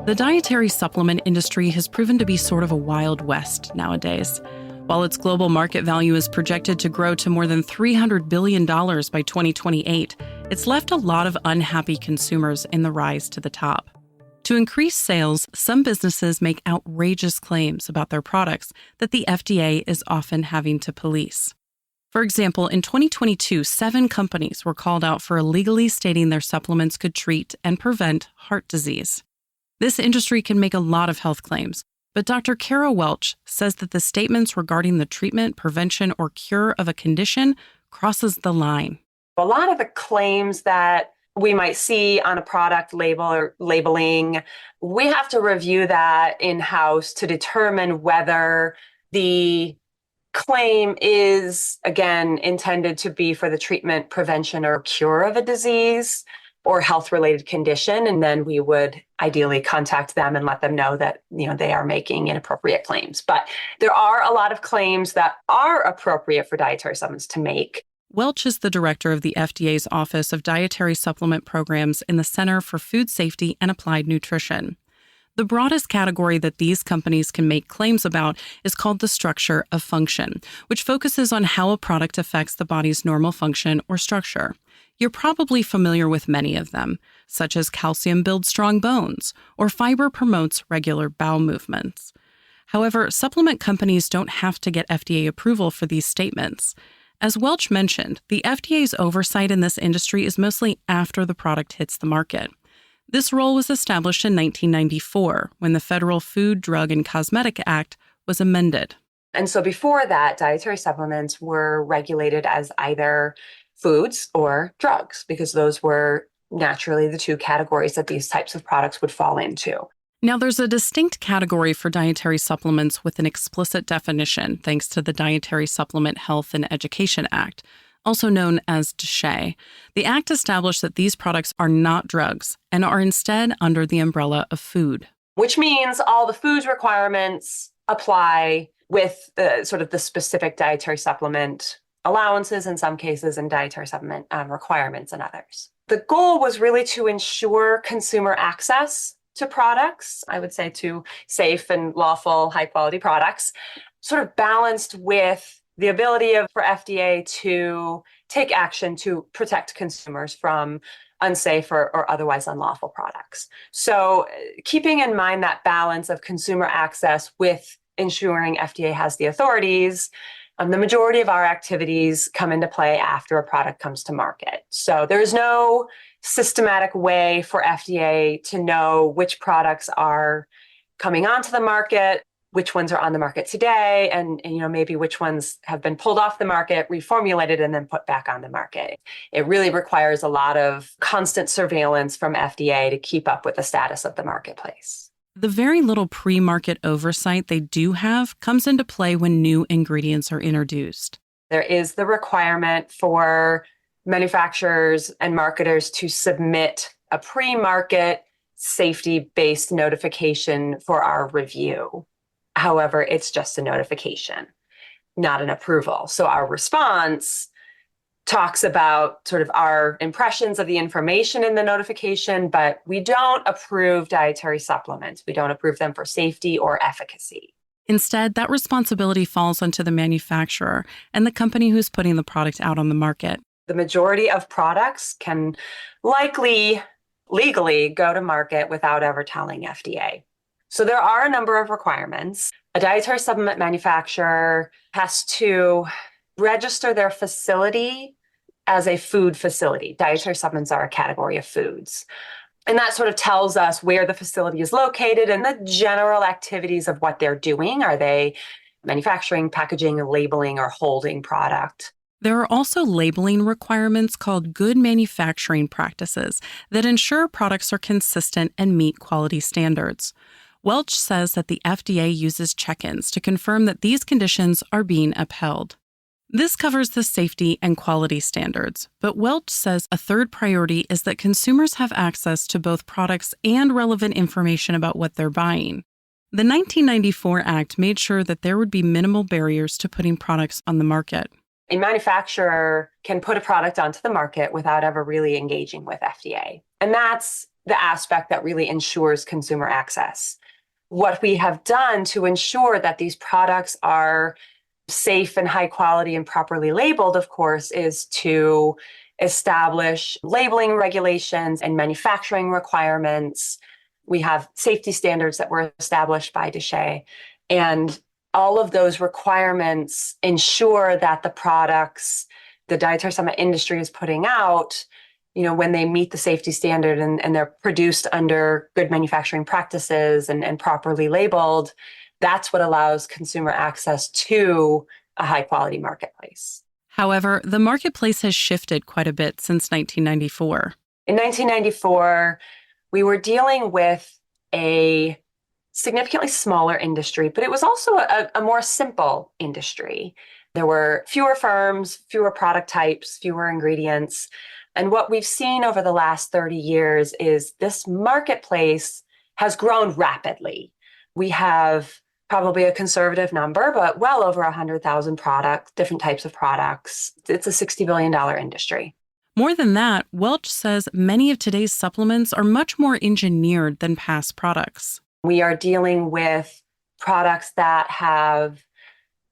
The dietary supplement industry has proven to be sort of a wild west nowadays. While its global market value is projected to grow to more than $300 billion by 2028, it's left a lot of unhappy consumers in the rise to the top. To increase sales, some businesses make outrageous claims about their products that the FDA is often having to police. For example, in 2022, 7 companies were called out for illegally stating their supplements could treat and prevent heart disease. This industry can make a lot of health claims, but Dr. Cara Welch says that the statements regarding the treatment, prevention, or cure of a condition crosses the line. A lot of the claims that we might see on a product label or labeling, we have to review that in-house to determine whether the claim is, again, intended to be for the treatment, prevention, or cure of a disease or health-related condition. And then we would ideally contact them and let them know that, they are making inappropriate claims. But there are a lot of claims that are appropriate for dietary supplements to make. Welch is the director of the FDA's Office of Dietary Supplement Programs in the Center for Food Safety and Applied Nutrition. The broadest category that these companies can make claims about is called the structure of function, which focuses on how a product affects the body's normal function or structure. You're probably familiar with many of them, such as calcium builds strong bones, or fiber promotes regular bowel movements. However, supplement companies don't have to get FDA approval for these statements. As Welch mentioned, the FDA's oversight in this industry is mostly after the product hits the market. This role was established in 1994 when the Federal Food, Drug, and Cosmetic Act was amended. And so before that, dietary supplements were regulated as either foods or drugs, because those were naturally the 2 categories that these types of products would fall into. Now, there's a distinct category for dietary supplements with an explicit definition, thanks to the Dietary Supplement Health and Education Act, also known as DSHEA. The Act established that these products are not drugs and are instead under the umbrella of food. Which means all the foods requirements apply with the specific dietary supplement allowances in some cases and dietary supplement requirements in others. The goal was really to ensure consumer access to products, I would say to safe and lawful, high quality products, sort of balanced with the ability for FDA to take action to protect consumers from unsafe or otherwise unlawful products. So keeping in mind that balance of consumer access with ensuring FDA has the authorities, the majority of our activities come into play after a product comes to market. So there's no systematic way for FDA to know which products are coming onto the market, which ones are on the market today, and maybe which ones have been pulled off the market, reformulated, and then put back on the market. It really requires a lot of constant surveillance from FDA to keep up with the status of the marketplace. The very little pre-market oversight they do have comes into play when new ingredients are introduced. There is the requirement for manufacturers and marketers to submit a pre-market safety-based notification for our review. However, it's just a notification, not an approval. So our response talks about sort of our impressions of the information in the notification, but we don't approve dietary supplements. We don't approve them for safety or efficacy. Instead, that responsibility falls onto the manufacturer and the company who's putting the product out on the market. The majority of products can likely legally go to market without ever telling FDA. So there are a number of requirements. A dietary supplement manufacturer has to register their facility as a food facility. Dietary supplements are a category of foods. And that sort of tells us where the facility is located and the general activities of what they're doing. Are they manufacturing, packaging, labeling, or holding product? There are also labeling requirements called good manufacturing practices that ensure products are consistent and meet quality standards. Welch says that the FDA uses check-ins to confirm that these conditions are being upheld. This covers the safety and quality standards, but Welch says a third priority is that consumers have access to both products and relevant information about what they're buying. The 1994 Act made sure that there would be minimal barriers to putting products on the market. A manufacturer can put a product onto the market without ever really engaging with FDA. And that's the aspect that really ensures consumer access. What we have done to ensure that these products are safe and high quality and properly labeled, of course, is to establish labeling regulations and manufacturing requirements. We have safety standards that were established by DSHEA, and all of those requirements ensure that the products the dietary supplement industry is putting out, when they meet the safety standard and they're produced under good manufacturing practices and properly labeled, that's what allows consumer access to a high quality marketplace. However, the marketplace has shifted quite a bit since 1994. In 1994, we were dealing with a significantly smaller industry, but it was also a more simple industry. There were fewer firms, fewer product types, fewer ingredients. And what we've seen over the last 30 years is this marketplace has grown rapidly. We have probably a conservative number, but well over 100,000 products, different types of products. It's a $60 billion industry. More than that, Welch says many of today's supplements are much more engineered than past products. We are dealing with products that have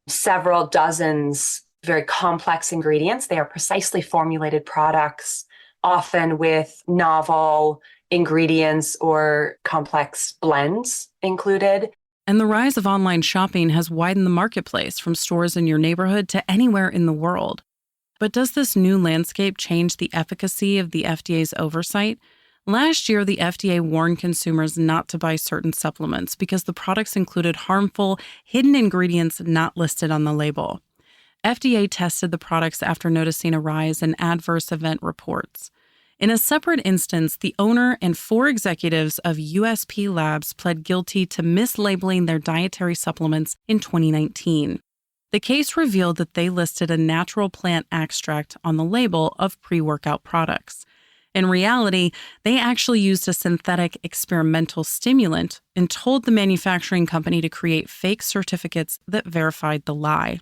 several dozens very complex ingredients. They are precisely formulated products, often with novel ingredients or complex blends included. And the rise of online shopping has widened the marketplace from stores in your neighborhood to anywhere in the world. But does this new landscape change the efficacy of the FDA's oversight? Last year, the FDA warned consumers not to buy certain supplements because the products included harmful, hidden ingredients not listed on the label. FDA tested the products after noticing a rise in adverse event reports. In a separate instance, the owner and 4 executives of USP Labs pled guilty to mislabeling their dietary supplements in 2019. The case revealed that they listed a natural plant extract on the label of pre-workout products. In reality, they actually used a synthetic experimental stimulant and told the manufacturing company to create fake certificates that verified the lie.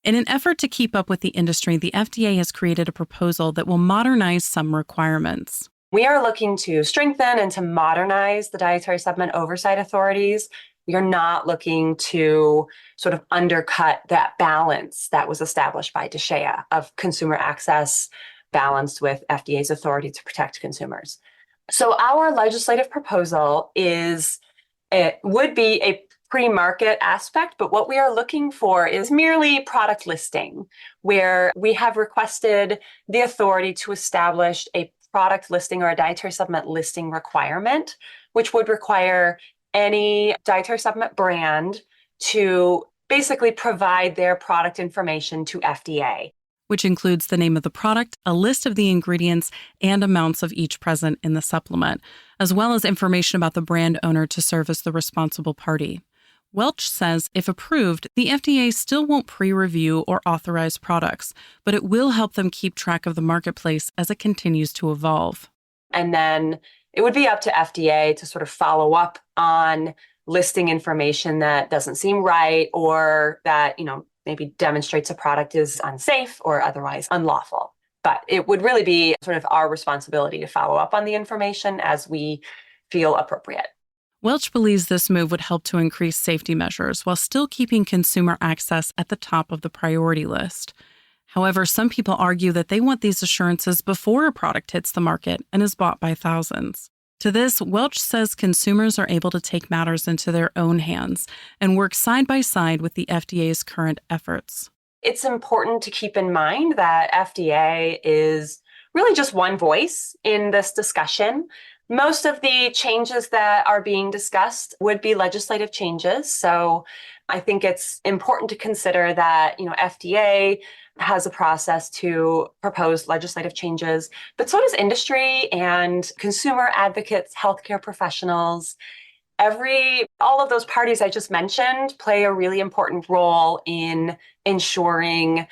In an effort to keep up with the industry, the FDA has created a proposal that will modernize some requirements. We are looking to strengthen and to modernize the dietary supplement oversight authorities. We are not looking to sort of undercut that balance that was established by DSHEA of consumer access balanced with FDA's authority to protect consumers. So our legislative proposal would be a pre-market aspect, but what we are looking for is merely product listing, where we have requested the authority to establish a product listing or a dietary supplement listing requirement, which would require any dietary supplement brand to basically provide their product information to FDA. Which includes the name of the product, a list of the ingredients, and amounts of each present in the supplement, as well as information about the brand owner to serve as the responsible party. Welch says if approved, the FDA still won't pre-review or authorize products, but it will help them keep track of the marketplace as it continues to evolve. And then it would be up to FDA to sort of follow up on listing information that doesn't seem right or that, maybe demonstrates a product is unsafe or otherwise unlawful. But it would really be sort of our responsibility to follow up on the information as we feel appropriate. Welch believes this move would help to increase safety measures while still keeping consumer access at the top of the priority list. However, some people argue that they want these assurances before a product hits the market and is bought by thousands. To this, Welch says consumers are able to take matters into their own hands and work side by side with the FDA's current efforts. It's important to keep in mind that FDA is really just one voice in this discussion. Most of the changes that are being discussed would be legislative changes. So I think it's important to consider that, FDA has a process to propose legislative changes, but so does industry and consumer advocates, healthcare professionals. All of those parties I just mentioned play a really important role in ensuring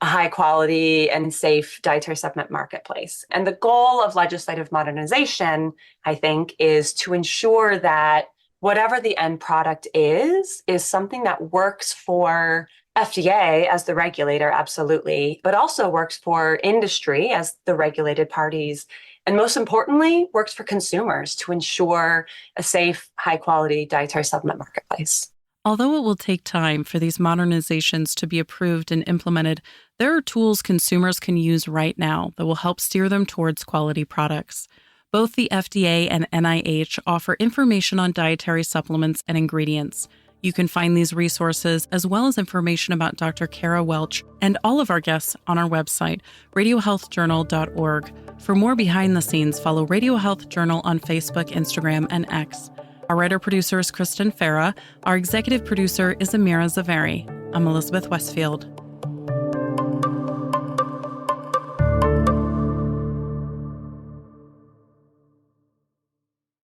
a high quality and safe dietary supplement marketplace. And the goal of legislative modernization, I think, is to ensure that whatever the end product is something that works for FDA as the regulator, absolutely, but also works for industry as the regulated parties and most importantly, works for consumers to ensure a safe, high-quality dietary supplement marketplace. Although it will take time for these modernizations to be approved and implemented, there are tools consumers can use right now that will help steer them towards quality products. Both the FDA and NIH offer information on dietary supplements and ingredients. You can find these resources as well as information about Dr. Cara Welch and all of our guests on our website, radiohealthjournal.org. For more behind the scenes, follow Radio Health Journal on Facebook, Instagram, and X. Our writer-producer is Kristen Farah. Our executive producer is Amira Zaveri. I'm Elizabeth Westfield.